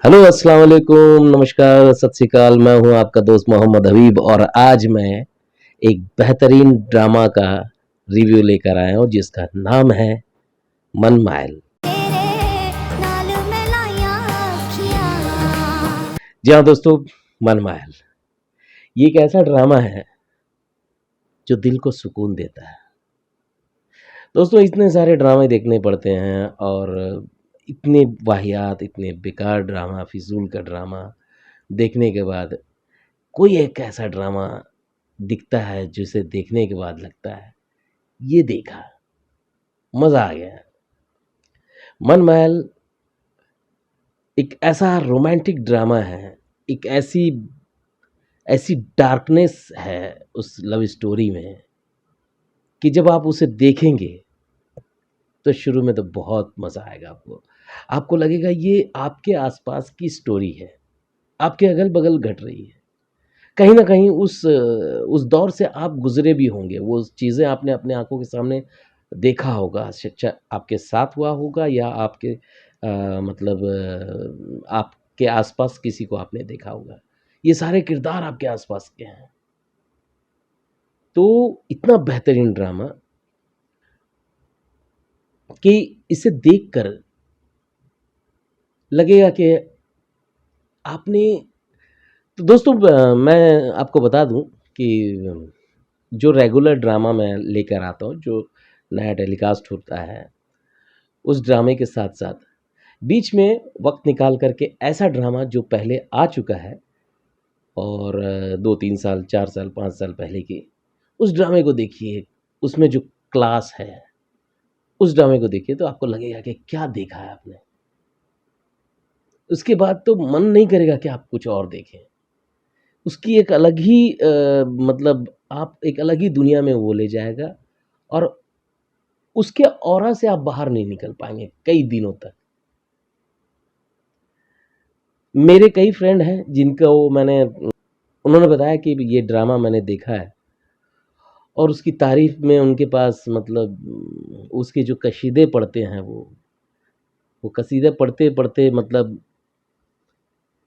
Hello अस्सलाम वालेकुम, नमस्कार, सत श्री अकाल। मैं हूं आपका दोस्त मोहम्मद हबीब और आज मैं एक बेहतरीन ड्रामा का रिव्यू लेकर आया हूं जिसका नाम है मन माइल। जी हाँ दोस्तों, मन माइल ये एक ऐसा ड्रामा है जो दिल को सुकून देता है। दोस्तों इतने सारे ड्रामे देखने पड़ते हैं और इतने वाहियात, इतने बेकार ड्रामा, फिजूल का ड्रामा देखने के बाद कोई एक ऐसा ड्रामा दिखता है जिसे देखने के बाद लगता है ये देखा, मज़ा आ गया। मन महल एक ऐसा रोमांटिक ड्रामा है, एक ऐसी ऐसी डार्कनेस है उस लव स्टोरी में कि जब आप उसे देखेंगे तो शुरू में तो बहुत मज़ा आएगा आपको। आपको लगेगा ये आपके आसपास की स्टोरी है, आपके अगल-बगल घट रही है। कहीं न कहीं उस दौर से आप गुज़रे भी होंगे, वो चीज़ें आपने अपने आँखों के सामने देखा होगा, शिक्षा आपके साथ हुआ होगा या आपके मतलब आपके आस-पास किसी को आपने देखा होगा। ये सारे किरदार आपके आस-पास के हैं। तो इतना बेहतरीन ड्रामा कि इसे देखकर लगेगा कि आपने तो दोस्तों मैं आपको बता दूँ कि जो रेगुलर ड्रामा मैं लेकर आता हूँ, जो नया टेलीकास्ट होता है, उस ड्रामे के साथ-साथ बीच में वक़्त निकाल कर के ऐसा ड्रामा जो पहले आ चुका है और 2-3 साल, 4 साल, 5 साल पहले की, उस ड्रामे को देखिए, उसमें जो क्लास है, उस ड्रामे को देखिए तो आपको लगेगा कि क्या देखा है आपने। उसके बाद तो मन नहीं करेगा कि आप कुछ और देखें। उसकी एक अलग ही मतलब आप एक अलग ही दुनिया में वो ले जाएगा और उसके ऑरा से आप बाहर नहीं निकल पाएँगे कई दिनों तक। मेरे कई फ्रेंड हैं जिनको मैंने उन्होंने बताया कि ये ड्रामा मैंने देखा है और उसकी तारीफ़ में उनके पास मतलब उसके जो कसीदे पढ़ते हैं वो कसीदे पढ़ते-पढ़ते मतलब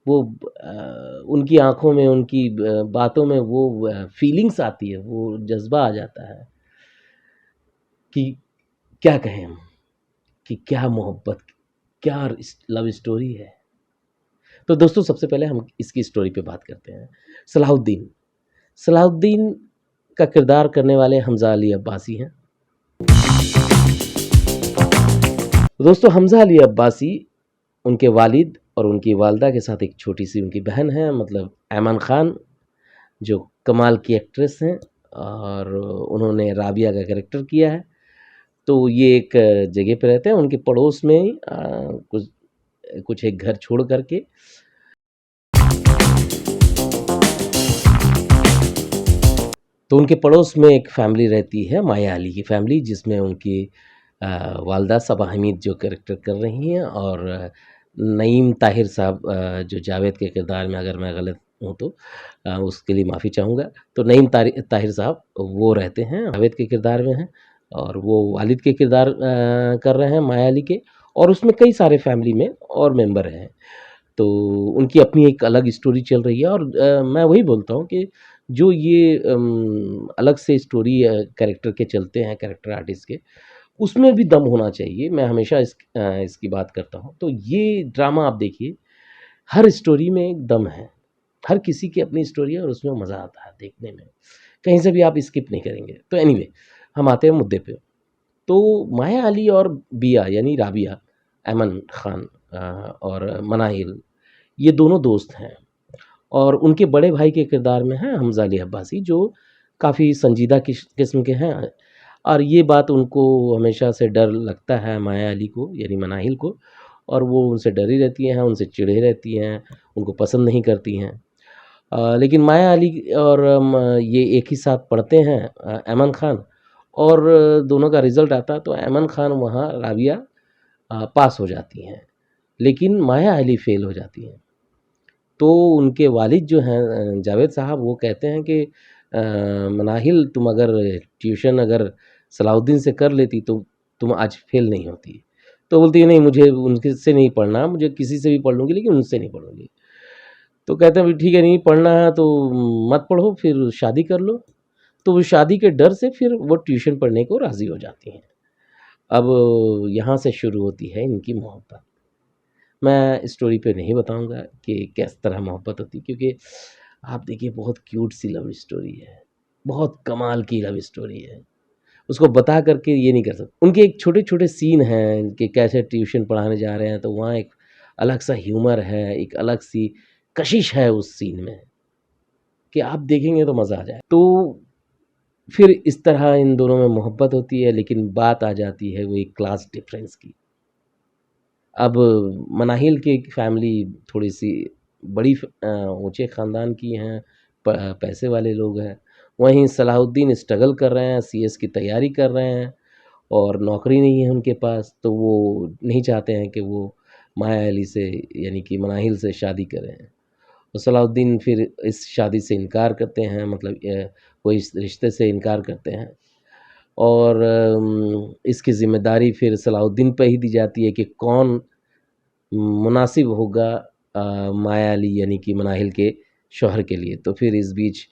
वो उनकी आँखों में, उनकी बातों में वो फीलिंग्स आती है, वो जज़्बा आ जाता है कि क्या कहें हम कि क्या मोहब्बत, क्या लव स्टोरी है। तो दोस्तों सबसे पहले हम इसकी स्टोरी पे बात करते हैं। सलाहुद्दीन, सलाहुद्दीन का किरदार करने वाले हमज़ा अली अब्बासी हैं। दोस्तों हमज़ा अली अब्बासी उनके वालिद और उनकी वालिदा के साथ एक छोटी-सी उनकी बहन है मतलब ऐमन ख़ान जो कमाल की एक्ट्रेस हैं और उन्होंने राबिया का कैरेक्टर किया है। तो ये एक जगह पे रहते हैं, उनके पड़ोस में ही कुछ कुछ एक घर छोड़ कर के तो उनके पड़ोस में एक फ़ैमिली रहती है, माया अली की फ़ैमिली जिसमें उनकी वालिदा सबा हमीद जो कैरेक्टर कर रही हैं और नईम ताहिर साहब जो जावेद के किरदार में अगर मैं गलत हूँ तो उसके लिए माफ़ी चाहूँगा। तो ताहिर साहब वो रहते हैं, जावेद के किरदार में हैं और वो वालिद के किरदार कर रहे हैं माया अली के और उसमें कई सारे फ़ैमिली में और मेंबर हैं। तो उनकी अपनी एक अलग स्टोरी चल रही है और मैं वही बोलता हूँ कि जो ये अलग से स्टोरी कैरेक्टर के चलते हैं, कैरेक्टर आर्टिस्ट के, उसमें भी दम होना चाहिए। मैं हमेशा इसकी बात करता हूँ। तो ये ड्रामा आप देखिए, हर स्टोरी में एक दम है। हर किसी की अपनी स्टोरी है और उसमें मज़ा आता है देखने में। कहीं से भी आप स्किप नहीं करेंगे। तो एनीवे हम आते हैं मुद्दे पे। तो माया अली और बिया यानी राबिया, ऐमन ख़ान और मनाहिल ये दोनों दोस्त हैं और उनके बड़े भाई के किरदार में हैं हमज़ा अली अब्बासी जो काफ़ी संजीदा किस्म के हैं और ये बात उनको हमेशा से डर लगता है माया अली को यानी मनाहिल को और वो उनसे डरी रहती हैं, उनसे चिढ़ी रहती हैं, उनको पसंद नहीं करती हैं। लेकिन माया अली और ये एक ही साथ पढ़ते हैं ऐमन ख़ान और दोनों का रिज़ल्ट आता है तो ऐमन ख़ान वहाँ राबिया पास हो जाती हैं, लेकिन माया अली फ़ेल हो जाती हैं। तो उनके वालिद जो हैं जावेद साहब वो कहते हैं कि मनाहिल तुम अगर ट्यूशन अगर सलाहुद्दीन से कर लेती तो तुम आज फ़ेल नहीं होती। तो बोलती है नहीं मुझे उनके से नहीं पढ़ना, मुझे किसी से भी पढ़ लूँगी लेकिन उनसे नहीं पढ़ूँगी। तो कहते हैं ठीक है नहीं पढ़ना है तो मत पढ़ो फिर शादी कर लो। तो वो शादी के डर से फिर वो ट्यूशन पढ़ने को राज़ी हो जाती हैं। अब यहाँ से शुरू होती है इनकी मोहब्बत। मैं स्टोरी पे नहीं बताऊँगा कि किस तरह मोहब्बत होती है क्योंकि आप देखिए बहुत क्यूट सी लव स्टोरी है। बहुत कमाल की लव स्टोरी है। उसको बता कर के ये नहीं कर सकते। उनके एक छोटे-छोटे सीन हैं कि कैसे ट्यूशन पढ़ाने जा रहे हैं तो वहाँ एक अलग-सा ह्यूमर है, एक अलग-सी कशिश है उस सीन में कि आप देखेंगे तो मज़ा आ जाए। तो फिर इस तरह इन दोनों में मोहब्बत होती है लेकिन बात आ जाती है वो एक क्लास डिफरेंस की। अब मनाहिल की फैमिली थोड़ी-सी बड़ी ऊँचे ख़ानदान की हैं, पैसे वाले लोग हैं। वहीं सलाहुद्दीन स्ट्रगल कर रहे हैं, सीएस की तैयारी कर रहे हैं और नौकरी नहीं है उनके पास, तो वो नहीं चाहते हैं कि वो माया अली से यानी कि मनाहिल से शादी करें। तो सलाहुद्दीन फिर इस शादी से इनकार करते हैं मतलब वो इस रिश्ते से इनकार करते हैं और इसकी ज़िम्मेदारी फिर सलाहुद्दीन पे ही दी जाती है कि कौन मुनासिब होगा माया अली यानी कि मनाहिल के शौहर के लिए। तो फिर इस बीच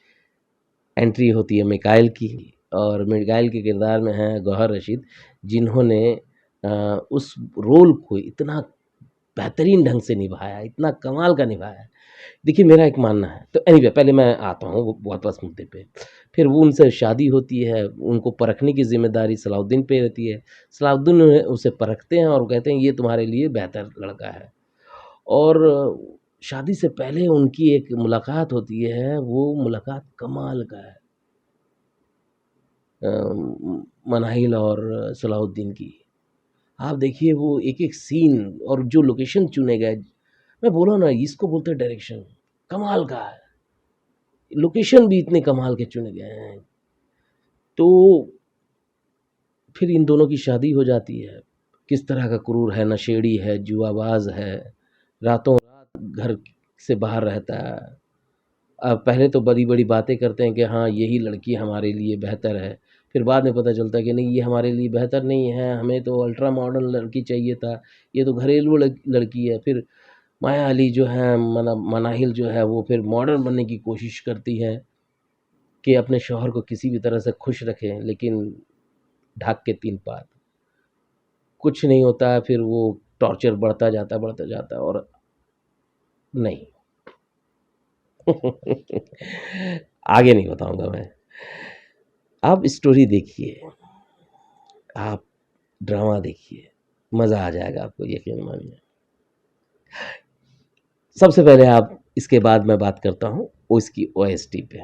एंट्री होती है मिकाइल की और मिकाइल के किरदार में हैं गौहर रशीद जिन्होंने अ, उस रोल को इतना बेहतरीन ढंग से निभाया, इतना कमाल का निभाया है। देखिए मेरा एक मानना है तो एनीवे पहले मैं आता हूँ वो वापस मुद्दे पे। फिर वो उनसे शादी होती है, उनको परखने की ज़िम्मेदारी सलाहुद्दीन पे रहती है। सलाहुद्दीन उसे परखते हैं और कहते हैं ये तुम्हारे लिए बेहतर लड़का है। और शादी से पहले उनकी एक मुलाकात होती है, वो मुलाकात कमाल का है मनाहिल और सलाहुद्दीन की। आप देखिए वो एक-एक सीन और जो लोकेशन चुने गए, मैं बोला ना इसको बोलते हैं डायरेक्शन, कमाल का है। लोकेशन भी इतने कमाल के चुने गए हैं। तो फिर इन दोनों की शादी हो जाती है। किस तरह का क्रूर है, नशेड़ी है, जुआबाज़ है, रातों-रात घर से बाहर रहता है। पहले तो बड़ी-बड़ी बातें करते हैं कि हाँ, यही लड़की हमारे लिए बेहतर है। फिर बाद में पता चलता है कि नहीं ये हमारे लिए बेहतर नहीं है, हमें तो अल्ट्रा मॉडर्न लड़की चाहिए था, ये तो घरेलू लड़की है। फिर माया अली जो है मनाहिल जो है वो फिर मॉडर्न बनने की कोशिश करती है कि अपने शौहर को किसी भी तरह से खुश रखें, लेकिन ढाक के 3 पात। कुछ नहीं होता है, फिर वो टॉर्चर बढ़ता जाता है और नहीं। आगे नहीं बताऊँगा मैं। आप स्टोरी देखिए, आप ड्रामा देखिए, मज़ा आ जाएगा आपको यकीन मानिए। सबसे पहले आप इसके बाद मैं बात करता हूँ उसकी ओएसटी पे।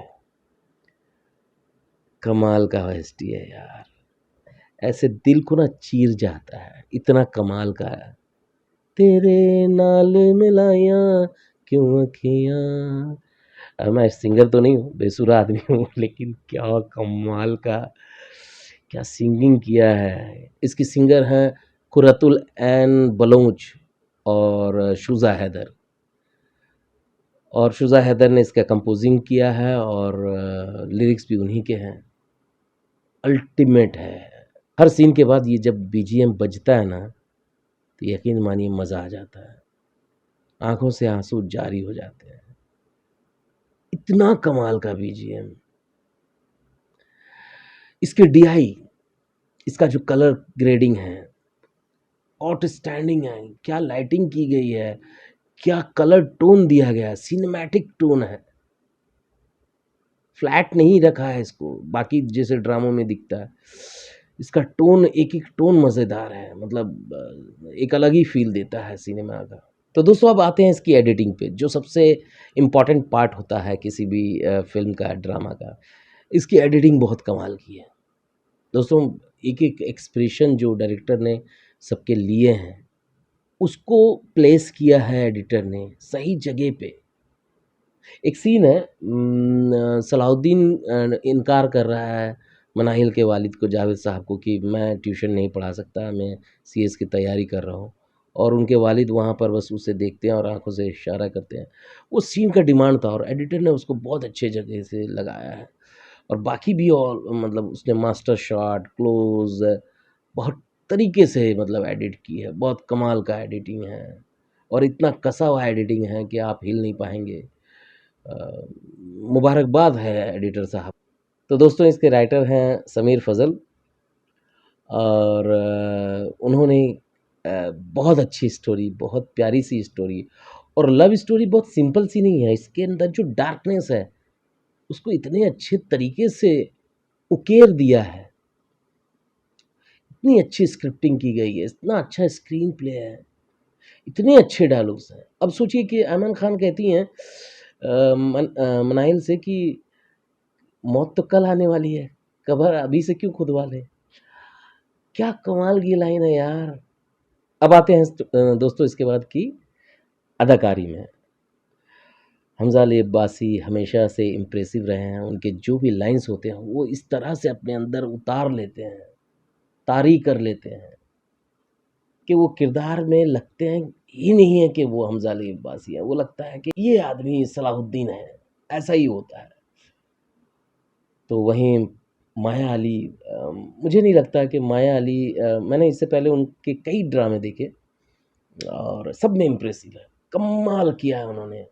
कमाल का ओएसटी है यार। ऐसे दिल को ना चीर जाता है, इतना कमाल का है। तेरे नाल मिलाइयाँ क्यों अखियाँ। मैं सिंगर तो नहीं हूँ, बेसुरा आदमी हूँ लेकिन क्या कमाल का क्या सिंगिंग किया है। इसकी सिंगर हैं कुरतुल ऐन बलोच और शुज़ा हैदर और शुज़ा हैदर ने इसका कंपोज़िंग किया है और लिरिक्स भी उन्हीं के हैं। अल्टीमेट है। हर सीन के बाद ये जब बीजीएम बजता है ना, तो यकीन मानिए मज़ा आ जाता है। आँखों से आँसू जारी हो जाते हैं। इतना कमाल का बीजीएम। इसकी डीआई, इसका जो कलर ग्रेडिंग है, आउटस्टैंडिंग है। क्या लाइटिंग की गई है, क्या कलर टोन दिया गया है, सिनेमैटिक टोन है। फ्लैट नहीं रखा है इसको, बाकी जैसे ड्रामों में दिखता है। इसका टोन एक-एक टोन मज़ेदार है, मतलब एक अलग ही फ़ील देता है सिनेमा का। तो दोस्तों अब आते हैं इसकी एडिटिंग पे, जो सबसे इम्पोर्टेंट पार्ट होता है किसी भी फ़िल्म का, ड्रामा का। इसकी एडिटिंग बहुत कमाल की है। दोस्तों एक-एक एक्सप्रेशन जो डायरेक्टर ने सबके लिए हैं, उसको प्लेस किया है एडिटर ने सही जगह पे। एक सीन है सलाहुद्दीन इनकार कर रहा है मनाहिल के वालिद को, जावेद साहब को कि मैं ट्यूशन नहीं पढ़ा सकता, मैं सीएस की तैयारी कर रहा हूँ और उनके वालिद वहाँ पर बस उसे देखते हैं और आँखों से इशारा करते हैं। उस सीन का डिमांड था और एडिटर ने उसको बहुत अच्छे जगह से लगाया है और बाकी भी और मतलब उसने मास्टर शॉट, क्लोज़ बहुत तरीके से मतलब एडिट की है, बहुत कमाल का एडिटिंग है और इतना कसा हुआ एडिटिंग है कि आप हिल नहीं पाएँगे। मुबारकबाद है एडिटर साहब। तो दोस्तों इसके राइटर हैं समीर फ़ज़ल और उन्होंने बहुत अच्छी स्टोरी, बहुत प्यारी-सी स्टोरी और लव स्टोरी बहुत सिंपल सी नहीं है, इसके अंदर जो डार्कनेस है, उसको इतने अच्छे तरीके से उकेर दिया है। इतनी अच्छी स्क्रिप्टिंग की गई है, इतना अच्छा स्क्रीन प्ले है, इतने अच्छे डायलॉग्स हैं। अब सोचिए कि ऐमन खान कहती हैं मनाहिल से कि मौत तो कल आने वाली है, कब्र अभी से क्यों खुदवा लें? क्या कमाल की लाइन है यार! अब आते हैं दोस्तों इसके बाद की अदाकारी में। हमज़ा अली अब्बासी हमेशा से इम्प्रेसिव रहे हैं, उनके जो भी लाइन्स होते हैं, वो इस तरह से अपने अंदर उतार लेते हैं, तारी कर लेते हैं कि वो किरदार में लगते हैं ही नहीं है कि वो हमज़ा अली अब्बासी है, वो लगता है कि ये आदमी सलाहुद्दीन है, ऐसा ही होता है। तो वहीं माया अली मुझे नहीं लगता कि माया अली मैंने इससे पहले उनके कई ड्रामे देखे और सब में इम्प्रेसिव है, कमाल किया है उन्होंने।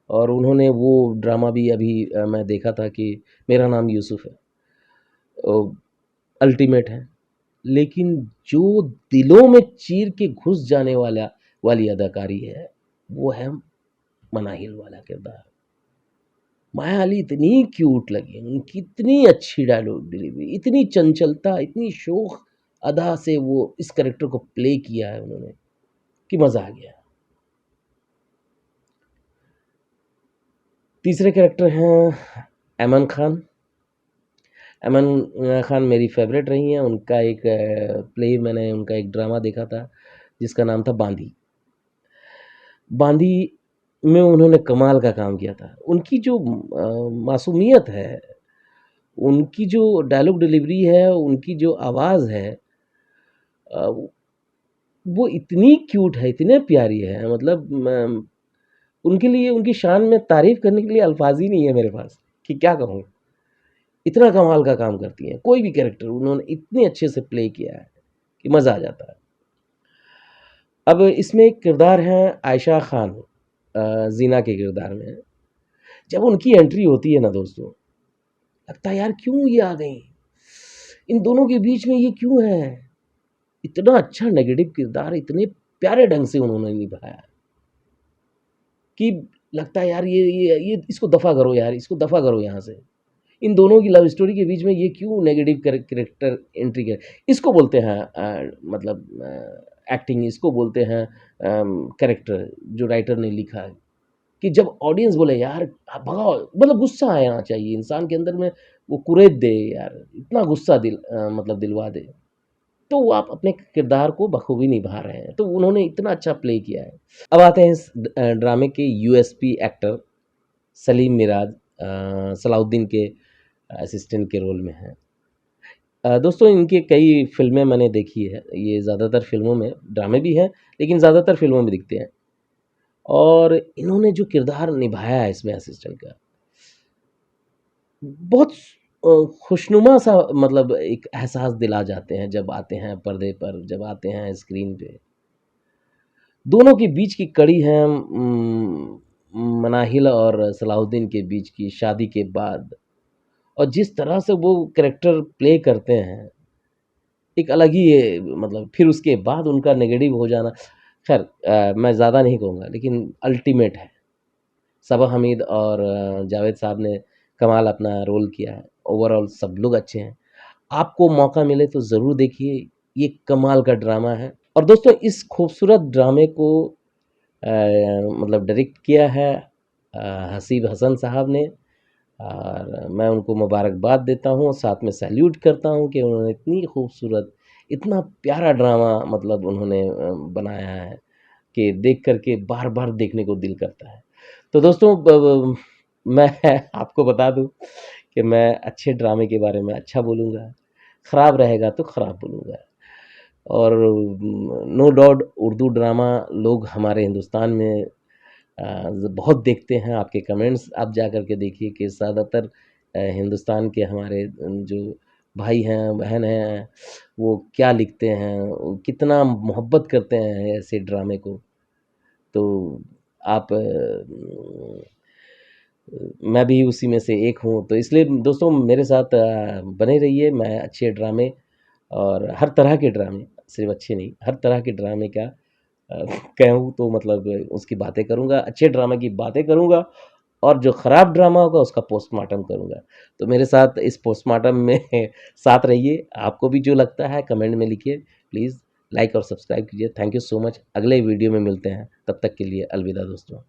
और उन्होंने वो ड्रामा भी अभी मैं देखा था कि मेरा नाम यूसुफ है, अल्टीमेट है, लेकिन जो दिलों में चीर के घुस जाने वाली अदाकारी है, वो है मनाहिल वाला किरदार। माया अली इतनी क्यूट लगी, उनकी इतनी अच्छी डायलॉग डिलीवरी, इतनी चंचलता, इतनी शोख अदा से वो इस कैरेक्टर को प्ले किया है उन्होंने कि मज़ा आ गया। तीसरे कैरेक्टर हैं ऐमन खान। ऐमन खान मेरी फ़ेवरेट रही हैं, उनका एक प्ले मैंने उनका एक ड्रामा देखा था, जिसका नाम था बांदी। बांदी में उन्होंने कमाल का काम किया था। उनकी जो मासूमियत है, उनकी जो डायलॉग डिलीवरी है, उनकी जो आवाज़ है अ, वो इतनी क्यूट है, इतनी प्यारी है मतलब म उनके लिए उनकी शान में तारीफ़ करने के लिए अल्फ़ाज़ ही नहीं है मेरे पास कि क्या कहूँ। इतना कमाल का काम करती हैं, कोई भी कैरेक्टर उन्होंने इतने अच्छे से प्ले किया है कि मज़ा आ जाता है। अब इसमें एक किरदार है आयशा खान ज़ीना के किरदार में। जब उनकी एंट्री होती है ना दोस्तों, लगता है यार क्यों ये आ गईं? इन दोनों के बीच में ये क्यों है? इतना अच्छा नेगेटिव किरदार इतने प्यारे ढंग से उन्होंने निभाया कि लगता है यार ये इसको दफ़ा करो यार, इसको दफ़ा करो यहाँ से। इन दोनों की लव स्टोरी के बीच में ये क्यों नेगेटिव कैरेक्टर एंट्री कर इसको बोलते हैं मतलब एक्टिंग इसको बोलते हैं कैरेक्टर जो राइटर ने लिखा है कि जब ऑडियंस बोले यार आप भगाओ मतलब गुस्सा आना चाहिए इंसान के अंदर में वो कुरेद दे यार इतना गुस्सा मतलब दिलवा दे तो वो आप अपने किरदार को बखूबी निभा रहे हैं तो उन्होंने इतना अच्छा प्ले किया है। अब आते हैं इस ड्रामे के यूएसपी एक्टर सलीम मिराज सलाउद्दीन के असिस्टेंट के रोल में हैं। दोस्तों इनकी कई फ़िल्में मैंने देखी है, ये ज़्यादातर फ़िल्मों में ड्रामे भी हैं, लेकिन ज़्यादातर फ़िल्मों में दिखते हैं और इन्होंने जो किरदार निभाया है इसमें असिस्टेंट का, बहुत खुशनुमा सा मतलब एक एहसास दिला जाते हैं जब आते हैं पर्दे पर, जब आते हैं स्क्रीन पे। दोनों के बीच की कड़ी है मनाहिल और सलाहुद्दीन के बीच की शादी के बाद और जिस तरह से वो कैरेक्टर प्ले करते हैं एक अलग ही ये मतलब फिर उसके बाद उनका नेगेटिव हो जाना ख़ैर मैं ज़्यादा नहीं कहूँगा लेकिन अल्टीमेट है। सबा हमीद और जावेद साहब ने कमाल अपना रोल किया है। ओवरऑल सब लोग अच्छे हैं। आपको मौका मिले तो ज़रूर देखिए, ये कमाल का ड्रामा है और दोस्तों इस खूबसूरत ड्रामे को मतलब डायरेक्ट किया है हसीब हसन साहब ने और मैं उनको मुबारकबाद देता हूँ, साथ में सैल्यूट करता हूँ कि उन्होंने इतनी खूबसूरत, इतना प्यारा ड्रामा मतलब उन्होंने बनाया है कि देख कर के बार-बार देखने को दिल करता है। तो दोस्तों ब मैं आपको बता दूँ कि मैं अच्छे ड्रामे के बारे में अच्छा बोलूँगा, ख़राब रहेगा तो ख़राब बोलूँगा और नो डाउट उर्दू ड्रामा लोग हमारे हिंदुस्तान में बहुत देखते हैं आपके कमेंट्स आप जा कर के देखिए कि ज़्यादातर हिंदुस्तान के हमारे जो भाई हैं, बहन हैं, वो क्या लिखते हैं, वो कितना मोहब्बत करते हैं ऐसे ड्रामे को। तो आप मैं भी उसी में से एक हूँ, तो इसलिए दोस्तों मेरे साथ बने रहिए। मैं अच्छे ड्रामे और हर तरह के ड्रामे, सिर्फ़ अच्छे नहीं, हर तरह के ड्रामे का कहूँ तो मतलब उसकी बातें करूँगा, अच्छे ड्रामे की बातें करूँगा और जो खराब ड्रामा होगा उसका पोस्टमार्टम करूँगा। तो मेरे साथ इस पोस्टमार्टम में साथ रहिए। आपको भी जो लगता है कमेंट में लिखिए। प्लीज़ लाइक और सब्सक्राइब कीजिए। Thank you so much. अगले वीडियो में मिलते हैं। तब तक के लिए अलविदा दोस्तों।